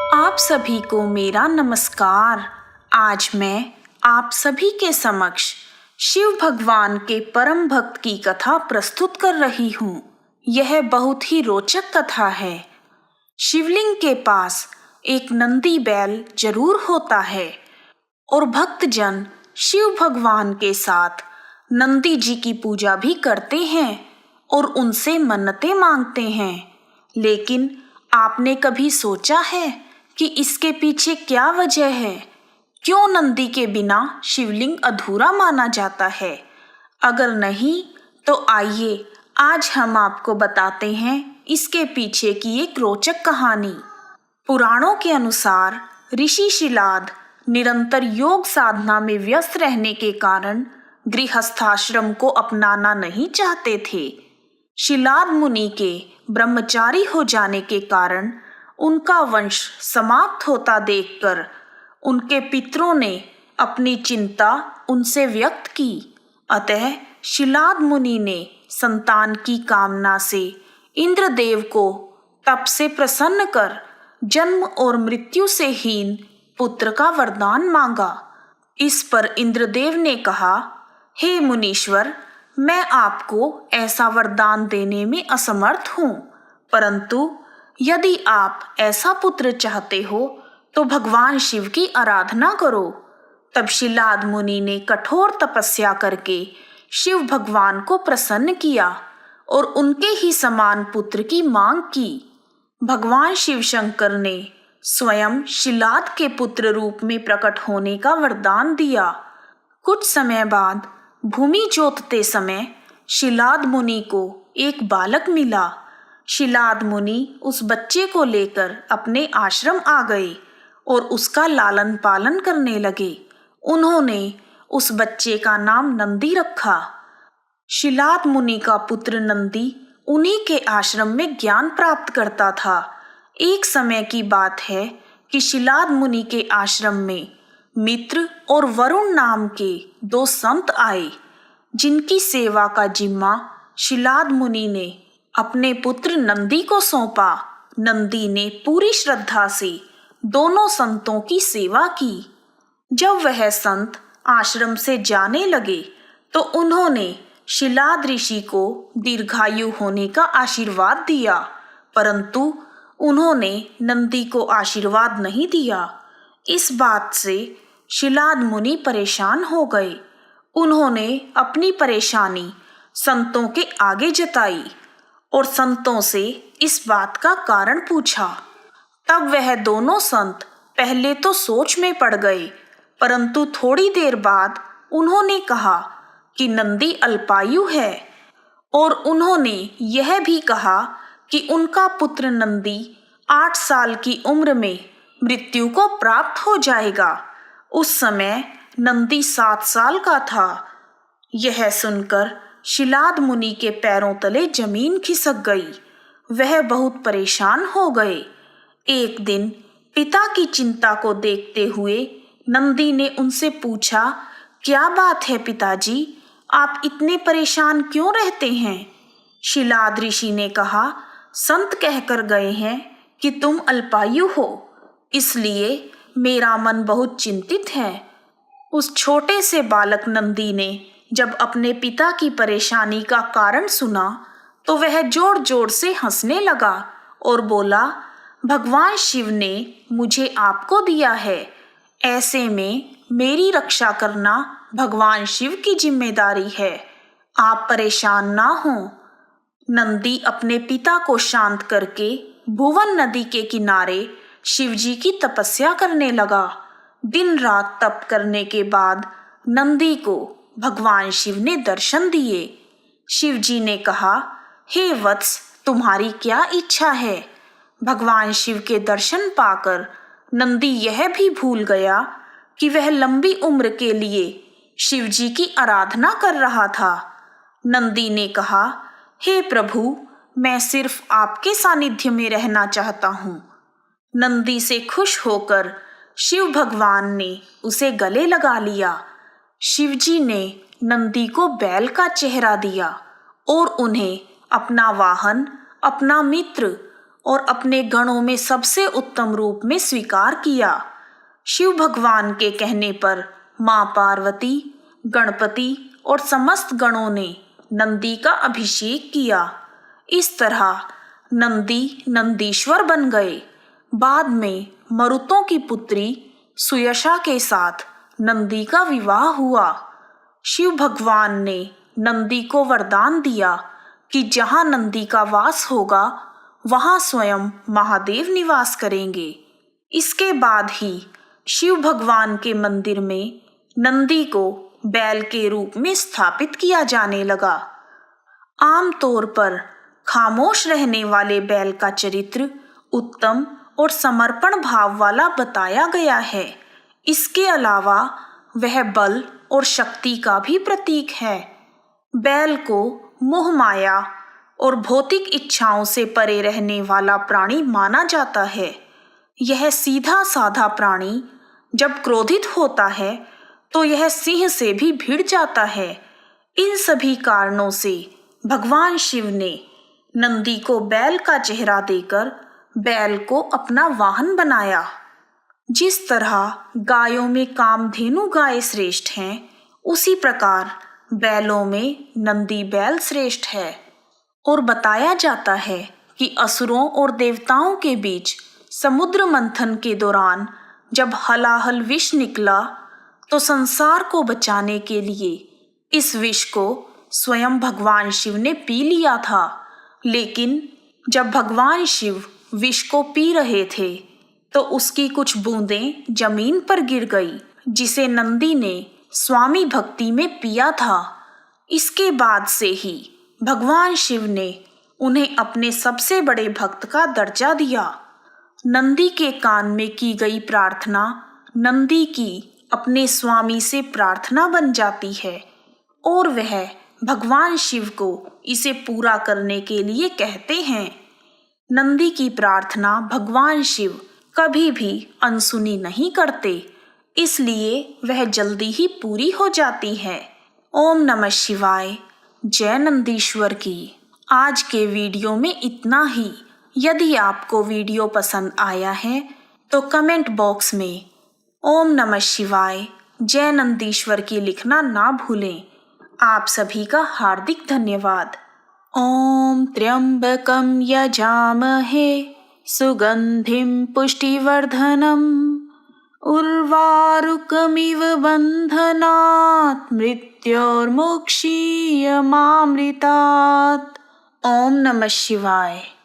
आप सभी को मेरा नमस्कार। आज मैं आप सभी के समक्ष शिव भगवान के परम भक्त की कथा प्रस्तुत कर रही हूँ। यह बहुत ही रोचक कथा है। शिवलिंग के पास एक नंदी बैल जरूर होता है और भक्तजन शिव भगवान के साथ नंदी जी की पूजा भी करते हैं और उनसे मन्नतें मांगते हैं। लेकिन आपने कभी सोचा है कि इसके पीछे क्या वजह है? क्यों नंदी के बिना शिवलिंग अधूरा माना जाता है? अगर नहीं तो आइए आज हम आपको बताते हैं इसके पीछे की एक रोचक कहानी। पुराणों के अनुसार ऋषि शिलाद निरंतर योग साधना में व्यस्त रहने के कारण गृहस्थाश्रम को अपनाना नहीं चाहते थे। शिलाद मुनि के ब्रह्मचारी हो जाने के कारण उनका वंश समाप्त होता देखकर उनके पितरों ने अपनी चिंता उनसे व्यक्त की। अतः शिलाद मुनि ने संतान की कामना से इंद्रदेव को तप से प्रसन्न कर जन्म और मृत्यु से हीन पुत्र का वरदान मांगा। इस पर इंद्रदेव ने कहा, हे मुनीश्वर, मैं आपको ऐसा वरदान देने में असमर्थ हूँ, परंतु यदि आप ऐसा पुत्र चाहते हो तो भगवान शिव की आराधना करो। तब शिलाद मुनि ने कठोर तपस्या करके शिव भगवान को प्रसन्न किया और उनके ही समान पुत्र की मांग की। भगवान शिव शंकर ने स्वयं शिलाद के पुत्र रूप में प्रकट होने का वरदान दिया। कुछ समय बाद भूमि जोतते समय शिलाद मुनि को एक बालक मिला। शिलाद मुनि उस बच्चे को लेकर अपने आश्रम आ गए और उसका लालन पालन करने लगे। उन्होंने उस बच्चे का नाम नंदी रखा। शिलाद मुनि का पुत्र नंदी उन्हीं के आश्रम में ज्ञान प्राप्त करता था। एक समय की बात है कि शिलाद मुनि के आश्रम में मित्र और वरुण नाम के दो संत आए, जिनकी सेवा का जिम्मा शिलाद मुनि ने अपने पुत्र नंदी को सौंपा। नंदी ने पूरी श्रद्धा से दोनों संतों की सेवा की। जब वह संत आश्रम से जाने लगे तो उन्होंने शिलाद ऋषि को दीर्घायु होने का आशीर्वाद दिया, परंतु उन्होंने नंदी को आशीर्वाद नहीं दिया। इस बात से शिलाद मुनि परेशान हो गए। उन्होंने अपनी परेशानी संतों के आगे जताई और संतों से इस बात का कारण पूछा। तब वह दोनों संत पहले तो सोच में पड़ गए, परंतु थोड़ी देर बाद उन्होंने कहा कि नंदी अल्पायु है और उन्होंने यह भी कहा कि उनका पुत्र नंदी 8 साल की उम्र में मृत्यु को प्राप्त हो जाएगा। उस समय नंदी 7 साल का था। यह सुनकर शिलाद मुनि के पैरों तले जमीन खिसक गई। वह बहुत परेशान हो गए। एक दिन पिता की चिंता को देखते हुए नंदी ने उनसे पूछा, क्या बात है पिताजी, आप इतने परेशान क्यों रहते हैं? शिलाद ऋषि ने कहा, संत कहकर गए हैं कि तुम अल्पायु हो, इसलिए मेरा मन बहुत चिंतित है। उस छोटे से बालक नंदी ने जब अपने पिता की परेशानी का कारण सुना तो वह जोर जोर से हंसने लगा और बोला, भगवान शिव ने मुझे आपको दिया है, ऐसे में मेरी रक्षा करना भगवान शिव की जिम्मेदारी है, आप परेशान ना हो। नंदी अपने पिता को शांत करके भुवन नदी के किनारे शिवजी की तपस्या करने लगा। दिन रात तप करने के बाद नंदी को भगवान शिव ने दर्शन दिए। शिवजी ने कहा, हे वत्स, तुम्हारी क्या इच्छा है? भगवान शिव के दर्शन पाकर नंदी यह भी भूल गया कि वह लंबी उम्र के लिए शिवजी की आराधना कर रहा था। नंदी ने कहा, हे प्रभु, मैं सिर्फ आपके सानिध्य में रहना चाहता हूँ। नंदी से खुश होकर शिव भगवान ने उसे गले लगा लिया। शिवजी ने नंदी को बैल का चेहरा दिया और उन्हें अपना वाहन, अपना मित्र और अपने गणों में सबसे उत्तम रूप में स्वीकार किया। शिव भगवान के कहने पर मां पार्वती, गणपति और समस्त गणों ने नंदी का अभिषेक किया। इस तरह नंदी नंदीश्वर बन गए। बाद में मरुतों की पुत्री सुयशा के साथ नंदी का विवाह हुआ। शिव भगवान ने नंदी को वरदान दिया कि जहां नंदी का वास होगा वहां स्वयं महादेव निवास करेंगे। इसके बाद ही शिव भगवान के मंदिर में नंदी को बैल के रूप में स्थापित किया जाने लगा। आमतौर पर खामोश रहने वाले बैल का चरित्र उत्तम और समर्पण भाव वाला बताया गया है। इसके अलावा वह बल और शक्ति का भी प्रतीक है। बैल को मोह माया और भौतिक इच्छाओं से परे रहने वाला प्राणी माना जाता है। यह सीधा साधा प्राणी जब क्रोधित होता है तो यह सिंह से भी भिड़ जाता है। इन सभी कारणों से भगवान शिव ने नंदी को बैल का चेहरा देकर बैल को अपना वाहन बनाया। जिस तरह गायों में कामधेनु गाय श्रेष्ठ हैं, उसी प्रकार बैलों में नंदी बैल श्रेष्ठ है। और बताया जाता है कि असुरों और देवताओं के बीच समुद्र मंथन के दौरान जब हलाहल विष निकला तो संसार को बचाने के लिए इस विष को स्वयं भगवान शिव ने पी लिया था। लेकिन जब भगवान शिव विष को पी रहे थे तो उसकी कुछ बूंदें जमीन पर गिर गई, जिसे नंदी ने स्वामी भक्ति में पिया था। इसके बाद से ही भगवान शिव ने उन्हें अपने सबसे बड़े भक्त का दर्जा दिया। नंदी के कान में की गई प्रार्थना नंदी की अपने स्वामी से प्रार्थना बन जाती है और वह भगवान शिव को इसे पूरा करने के लिए कहते हैं। नंदी की प्रार्थना भगवान शिव कभी भी अनसुनी नहीं करते, इसलिए वह जल्दी ही पूरी हो जाती है। ओम नमः शिवाय। जय नंदीश्वर की। आज के वीडियो में इतना ही। यदि आपको वीडियो पसंद आया है तो कमेंट बॉक्स में ओम नमः शिवाय जय नंदीश्वर की लिखना ना भूलें। आप सभी का हार्दिक धन्यवाद। ओम त्र्यंबकं यजामहे सुगंधिं पुष्टिवर्धनम् उर्वारुकमिव बन्धनात् मृत्योर्मुक्षीयमामृतात्। ओम नमः शिवाय।